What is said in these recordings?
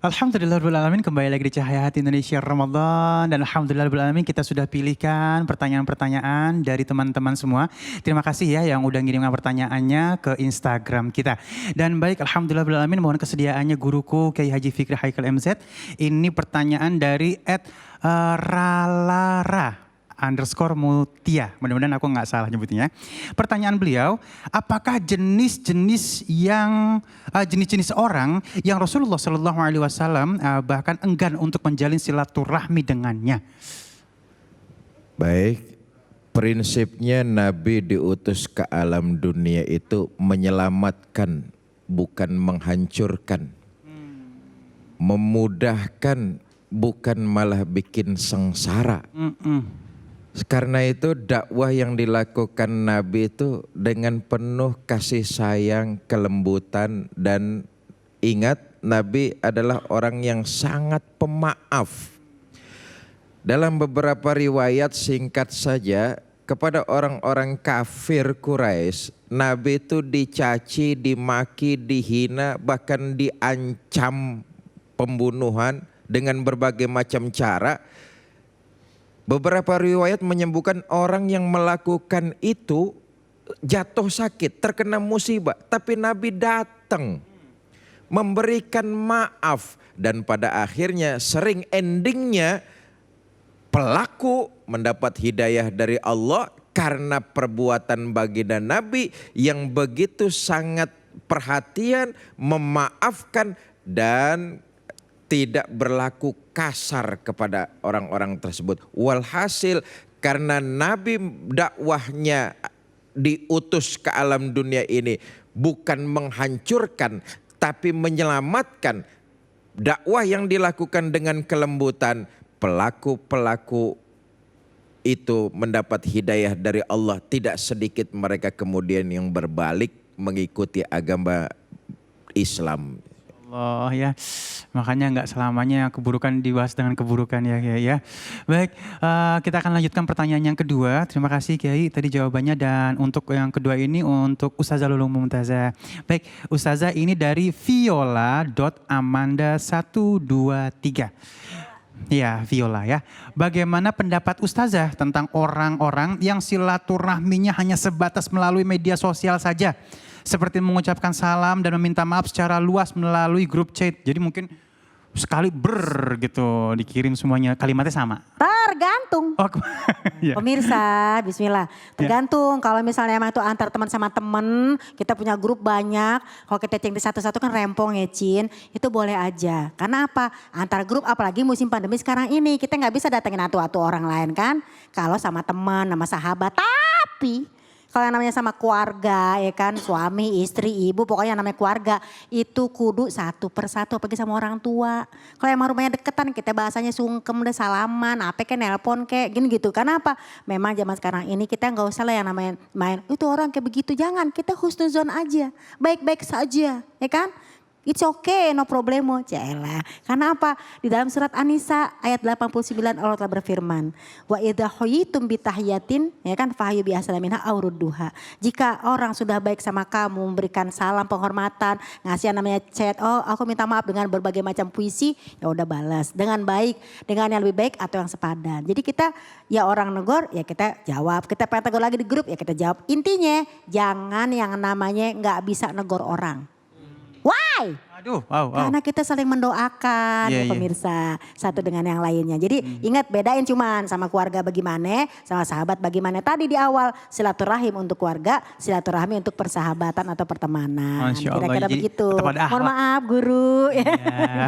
Alhamdulillahirrahmanirrahim, kembali lagi di Cahaya Hati Indonesia Ramadan. Dan alhamdulillahirrahmanirrahim kita sudah pilihkan pertanyaan-pertanyaan dari teman-teman semua. Terima kasih ya yang udah ngirimkan pertanyaannya ke Instagram kita. Dan baik, alhamdulillahirrahmanirrahim, mohon kesediaannya guruku Kiai Haji Fikri Haikal MZ. Ini pertanyaan dari @ralara underscore Mutia. Mudah-mudahan aku nggak salah nyebutnya. Pertanyaan beliau, apakah jenis-jenis orang yang Rasulullah Shallallahu Alaihi Wasallam bahkan enggan untuk menjalin silaturahmi dengannya? Baik, prinsipnya Nabi diutus ke alam dunia itu menyelamatkan, bukan menghancurkan. Memudahkan, bukan malah bikin sengsara. Karena itu dakwah yang dilakukan Nabi itu dengan penuh kasih sayang, kelembutan, dan ingat Nabi adalah orang yang sangat pemaaf. Dalam beberapa riwayat singkat saja, kepada orang-orang kafir Quraisy, Nabi itu dicaci, dimaki, dihina, bahkan diancam pembunuhan dengan berbagai macam cara. Beberapa riwayat menyebutkan orang yang melakukan itu jatuh sakit, terkena musibah. Tapi Nabi datang memberikan maaf. Dan pada akhirnya sering endingnya pelaku mendapat hidayah dari Allah karena perbuatan baginda Nabi yang begitu sangat perhatian, memaafkan, dan tidak berlaku kasar kepada orang-orang tersebut. Walhasil karena Nabi dakwahnya diutus ke alam dunia ini bukan menghancurkan tapi menyelamatkan. Dakwah yang dilakukan dengan kelembutan, pelaku-pelaku itu mendapat hidayah dari Allah. Tidak sedikit mereka kemudian yang berbalik mengikuti agama Islam. Allah ya, makanya nggak selamanya keburukan dibahas dengan keburukan ya. Baik, kita akan lanjutkan pertanyaan yang kedua. Terima kasih Kiai tadi jawabannya, dan untuk yang kedua ini untuk Ustazah Lulung Mumtazah. Baik, Ustazah ini dari viola.amanda123. Ya, Viola ya. Bagaimana pendapat Ustazah tentang orang-orang yang silaturahminya hanya sebatas melalui media sosial saja? Seperti mengucapkan salam dan meminta maaf secara luas melalui grup chat. Jadi mungkin sekali gitu dikirim semuanya, kalimatnya sama. Tergantung. Oh, ya. Pemirsa, bismillah. Tergantung, kalau misalnya emang itu antar teman sama teman, kita punya grup banyak. Kalau kita ceng di satu-satu kan rempong ya Cin, itu boleh aja. Karena apa? Antar grup apalagi musim pandemi sekarang ini, kita nggak bisa datengin atu-atu orang lain kan. Kalau sama teman, sama sahabat, tapi kalau yang namanya sama keluarga ya kan, suami, istri, ibu, pokoknya yang namanya keluarga itu kudu satu persatu apalagi sama orang tua. Kalau emang rumahnya deketan kita bahasanya sungkem deh, salaman, apa kayak nelpon kayak gini gitu. Karena apa? Memang zaman sekarang ini kita nggak usah lah yang namanya main, itu orang kayak begitu, jangan, kita husnuzon aja, baik-baik saja ya kan. It's okay, no problemo. Jaelah. Karena apa? Di dalam surat An-Nisa ayat 89 Allah telah berfirman, wa idza huyitum bitahiyatin, ya kan, fahyu bi ahsana minha aw rudduha. Jika orang sudah baik sama kamu, memberikan salam penghormatan, ngasih yang namanya chat, oh aku minta maaf dengan berbagai macam puisi, ya udah balas dengan baik, dengan yang lebih baik atau yang sepadan. Jadi kita ya orang negor ya kita jawab, kita pengen tegur lagi di grup ya kita jawab. Intinya jangan yang namanya nggak bisa negor orang. Why? Aduh, wow. Karena kita saling mendoakan ya pemirsa satu dengan yang lainnya. Jadi ingat bedain cuman sama keluarga bagaimana, sama sahabat bagaimana. Tadi di awal silaturahim untuk keluarga, silaturahmi untuk persahabatan atau pertemanan. Kira-kira begitu. Mohon maaf guru. Ya.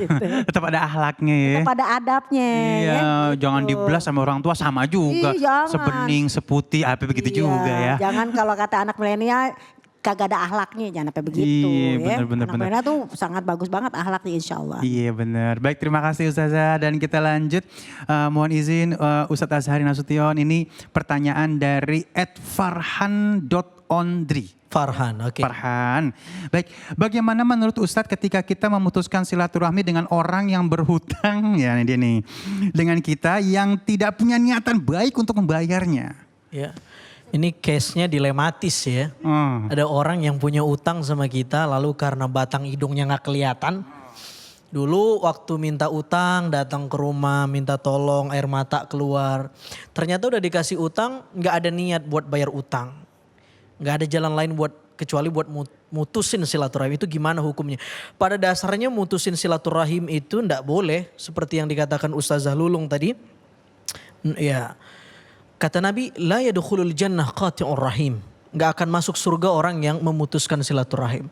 Gitu. Tetap ada akhlaknya ya. Tetap ada adabnya. Iya, ya, jangan gitu. Dibelas sama orang tua sama juga. Sebening, seputih, apa begitu juga ya. Jangan kalau kata anak milenial, kagak ada akhlaknya, jangan sampai begitu. Iya, benar. Anak milenial tuh sangat bagus banget akhlaknya insya Allah. Iya benar. Baik, terima kasih Ustazah, dan kita lanjut. Mohon izin Ustadz Azhari Nasution, ini pertanyaan dari @farhan.ondri. Farhan, oke. Farhan. Baik, bagaimana menurut Ustadz ketika kita memutuskan silaturahmi dengan orang yang berhutang, ya ini dia nih, dengan kita yang tidak punya niatan baik untuk membayarnya? Ya. Ini case-nya dilematis ya. Ada orang yang punya utang sama kita lalu karena batang hidungnya nggak kelihatan. Dulu waktu minta utang, datang ke rumah, minta tolong, air mata keluar. Ternyata udah dikasih utang, nggak ada niat buat bayar utang. Nggak ada jalan lain kecuali buat mutusin silaturahim. Itu gimana hukumnya? Pada dasarnya mutusin silaturahim itu nggak boleh. Seperti yang dikatakan Ustazah Lulung tadi. Ya, kata Nabi, la yadkhulul jannah qati'ur rahim. Nggak akan masuk surga orang yang memutuskan silaturahim.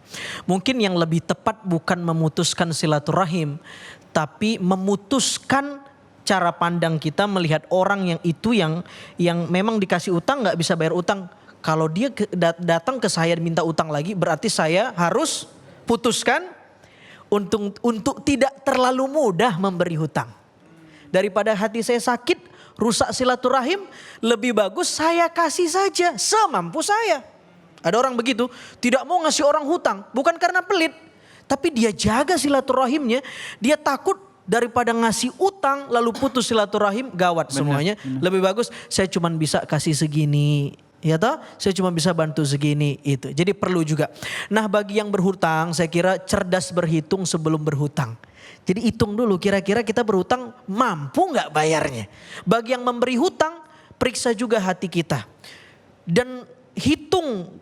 Mungkin yang lebih tepat bukan memutuskan silaturahim, tapi memutuskan cara pandang kita melihat orang yang itu yang memang dikasih utang nggak bisa bayar utang. Kalau dia datang ke saya minta utang lagi, berarti saya harus putuskan untuk tidak terlalu mudah memberi hutang. Daripada hati saya sakit, rusak silaturahim, lebih bagus saya kasih saja semampu saya. Ada orang begitu, tidak mau ngasih orang hutang, bukan karena pelit, tapi dia jaga silaturahimnya. Dia takut daripada ngasih utang lalu putus silaturahim, gawat semuanya. Lebih bagus saya cuma bisa kasih segini. Ya toh, saya cuma bisa bantu segini itu. Jadi perlu juga. Nah, bagi yang berhutang, saya kira cerdas berhitung sebelum berhutang. Jadi hitung dulu kira-kira kita berhutang mampu nggak bayarnya. Bagi yang memberi hutang, periksa juga hati kita. Dan hitung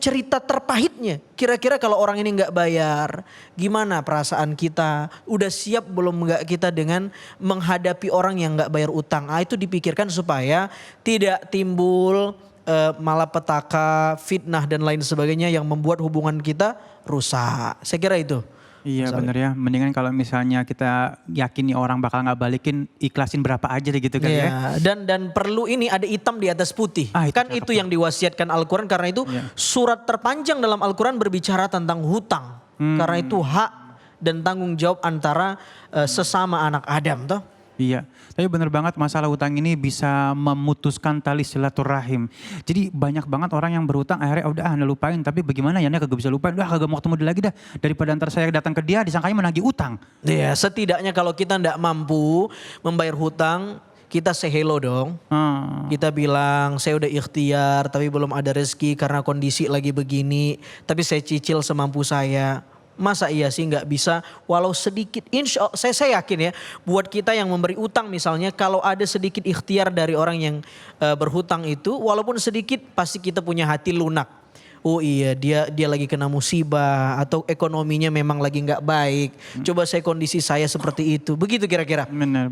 cerita terpahitnya. Kira-kira kalau orang ini nggak bayar, gimana perasaan kita? Udah siap belum nggak kita dengan menghadapi orang yang nggak bayar utang? Itu dipikirkan supaya tidak timbul malapetaka, fitnah dan lain sebagainya yang membuat hubungan kita rusak. Saya kira itu. Iya bener ya, mendingan kalau misalnya kita yakin nih orang bakal nggak balikin, ikhlasin berapa aja deh gitu kan ya. Dan perlu ini ada hitam di atas putih. Itu yang diwasiatkan Al-Quran, karena itu surat terpanjang dalam Al-Quran berbicara tentang hutang. Karena itu hak dan tanggung jawab antara sesama anak Adam toh. Iya, tapi bener banget masalah utang ini bisa memutuskan tali silaturahim. Jadi banyak banget orang yang berutang akhirnya udah anda lupain, tapi bagaimana ya anda kagak bisa lupain, udah kagak mau ketemu dia lagi dah. Daripada ntar saya datang ke dia disangkanya menagih utang. Iya, setidaknya kalau kita ndak mampu membayar hutang, kita say hello dong. Kita bilang saya udah ikhtiar tapi belum ada rezeki karena kondisi lagi begini, tapi saya cicil semampu saya. Masa iya sih nggak bisa walau sedikit. Insya Allah, saya yakin ya buat kita yang memberi utang misalnya, kalau ada sedikit ikhtiar dari orang yang berhutang itu, walaupun sedikit pasti kita punya hati lunak. Oh iya dia lagi kena musibah atau ekonominya memang lagi nggak baik. Coba kondisi saya seperti itu. Begitu kira-kira. Benar.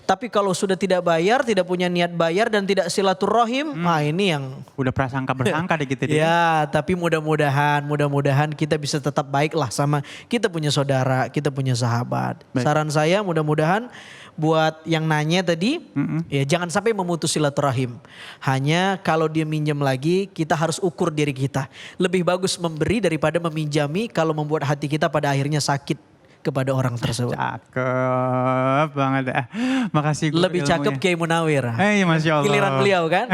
Tapi kalau sudah tidak bayar, tidak punya niat bayar dan tidak silaturahim, ini yang udah prasangka bersangka deh gitu deh. Ya, tapi mudah-mudahan kita bisa tetap baik lah sama kita punya saudara, kita punya sahabat. Baik. Saran saya mudah-mudahan buat yang nanya tadi, ya jangan sampai memutus silaturahim. Hanya kalau dia minjem lagi, kita harus ukur diri kita. Lebih bagus memberi daripada meminjami kalau membuat hati kita pada akhirnya sakit kepada orang tersebut. Cakep banget. Makasih guru Lebih cakep ilmunya. Kiai Munawir. Masya Allah. Giliran beliau kan.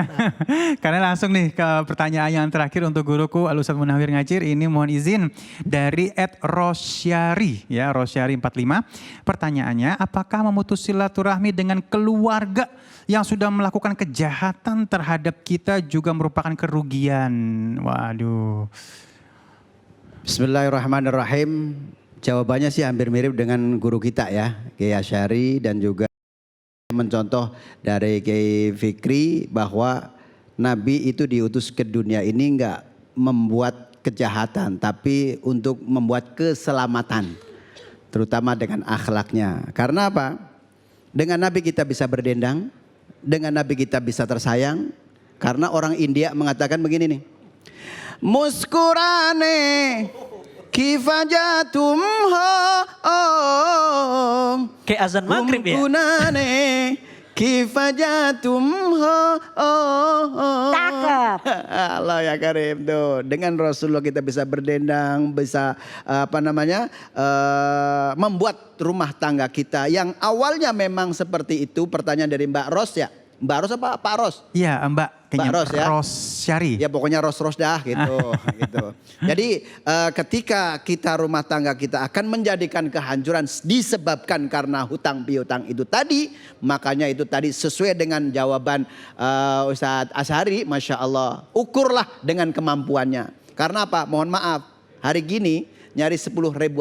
Karena langsung nih ke pertanyaan yang terakhir untuk guruku Al-Ustaz Munawir Ngacir. Ini mohon izin dari @rosyari ya, Rosyari 45. Pertanyaannya, apakah memutus silaturahmi dengan keluarga yang sudah melakukan kejahatan terhadap kita juga merupakan kerugian? Waduh. Bismillahirrahmanirrahim. Jawabannya sih hampir mirip dengan guru kita ya, Kiai Asyari, dan juga mencontoh dari Kiai Fikri bahwa Nabi itu diutus ke dunia ini enggak membuat kejahatan, tapi untuk membuat keselamatan, terutama dengan akhlaknya. Karena apa? Dengan Nabi kita bisa berdendang, dengan Nabi kita bisa tersayang, karena orang India mengatakan begini nih, muskurane kifajatum Kayak azan maghrib ya. Kumpunane kifajatum Cakep. Allah ya Karim tuh. Dengan Rasulullah kita bisa berdendang, bisa membuat rumah tangga kita yang awalnya memang seperti itu. Pertanyaan dari Mbak Ros ya. Mbak Ros apa Pak Ros? Iya Mbak. Mbak Ros ya. Rosyari. Ya pokoknya Ros dah gitu. gitu. Jadi ketika kita rumah tangga kita akan menjadikan kehancuran disebabkan karena hutang piutang itu tadi. Makanya itu tadi sesuai dengan jawaban Ustadz Asyari. Masya Allah. Ukurlah dengan kemampuannya. Karena apa? Mohon maaf. Hari gini nyari 10.000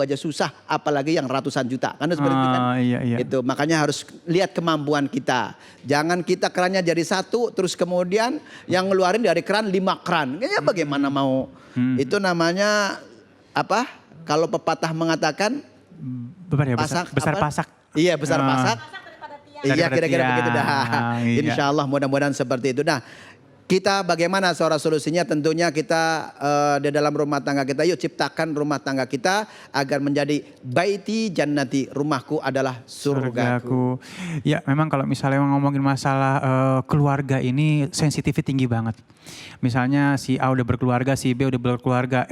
aja susah, apalagi yang ratusan juta. Kan seperti itu kan. Iya. Itu makanya harus lihat kemampuan kita. Jangan kita kerannya jadi satu, terus kemudian yang ngeluarin dari keran 5 keran. Kayaknya bagaimana mau? Itu namanya apa? Kalau pepatah mengatakan besar pasak. Iya, besar pasak. Iya, Daripada kira-kira begitu dah. iya. Insya Allah mudah-mudahan seperti itu. Nah, kita bagaimana seorang solusinya? Tentunya kita di dalam rumah tangga kita, yuk ciptakan rumah tangga kita agar menjadi baiti jannati, rumahku adalah surgaku. Ya memang kalau misalnya ngomongin masalah keluarga ini sensitifnya tinggi banget. Misalnya si A udah berkeluarga, si B udah berkeluarga,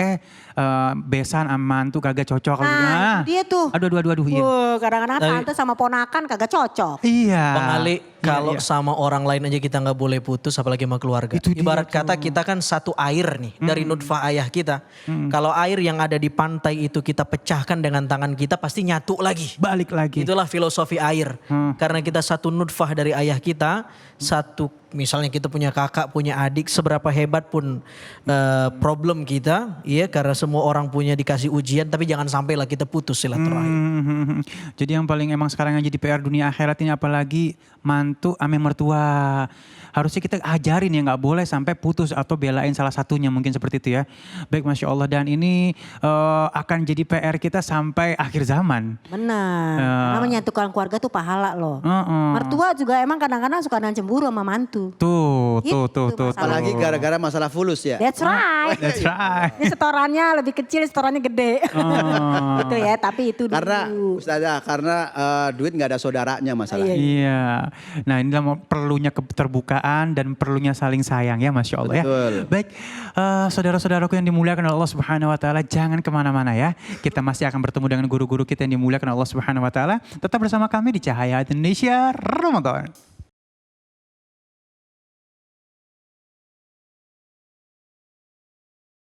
besan sama mantu kagak cocok. Nah, dia tuh. Aduh, iya. Kadang-kadang tante sama ponakan kagak cocok. Iya. Bang Ali, kalau iya. sama orang lain aja kita nggak boleh putus, apalagi sama keluarga. Itu dia Ibarat tuh. kata kita kan satu air nih dari nutfah ayah kita. Kalau air yang ada di pantai itu kita pecahkan dengan tangan kita pasti nyatu lagi. Balik lagi. Itulah filosofi air. Karena kita satu nutfah dari ayah kita, satu misalnya kita punya kakak, punya adik, seberapa hebat pun problem kita, ya karena semua orang punya dikasih ujian, tapi jangan sampailah kita putus silaturahim. Jadi yang paling emang sekarang yang jadi PR dunia akhirat ini apalagi mantu ame mertua. Harusnya kita ajarin ya, nggak boleh sampai putus atau belain salah satunya, mungkin seperti itu ya. Baik, Masya Allah, dan ini akan jadi PR kita sampai akhir zaman. Benar. Karena menyatukan keluarga tuh pahala loh. Mertua juga emang kadang-kadang suka cemburu sama mantu. Tuh. Apalagi gara-gara masalah fulus ya. That's right. That's right. Ini setorannya lebih kecil, setorannya gede. Gitu ya, tapi itu dulu. Karena Ustazah, duit nggak ada saudaranya masalahnya. Iya. Nah, inilah perlunya keterbukaan dan perlunya saling sayang ya, Masya Allah ya. Betul. Baik, saudara-saudaraku yang dimuliakan oleh Allah Subhanahu Wa Taala, jangan kemana-mana ya. Kita masih akan bertemu dengan guru-guru kita yang dimuliakan oleh Allah Subhanahu Wa Taala. Tetap bersama kami di Cahaya Indonesia Ramadan.